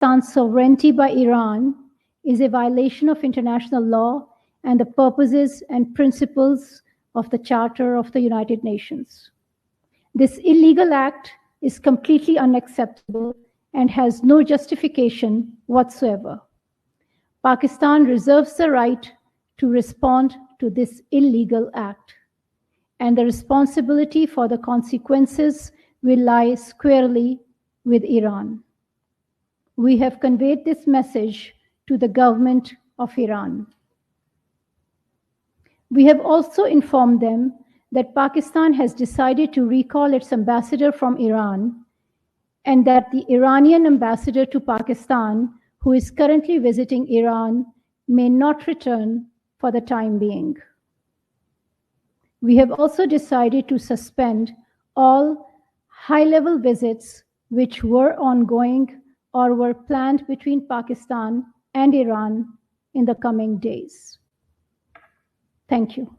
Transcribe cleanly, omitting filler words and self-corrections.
Pakistan's sovereignty by Iran is a violation of international law and the purposes and principles of the Charter of the United Nations. This illegal act is completely unacceptable and has no justification whatsoever. Pakistan reserves the right to respond to this illegal act, and the responsibility for the consequences will lie squarely with Iran. We have conveyed this message to the government of Iran. We have also informed them that Pakistan has decided to recall its ambassador from Iran and that the Iranian ambassador to Pakistan, who is currently visiting Iran, may not return for the time being. We have also decided to suspend all high-level visits which were ongoing or were planned between Pakistan and Iran in the coming days. Thank you.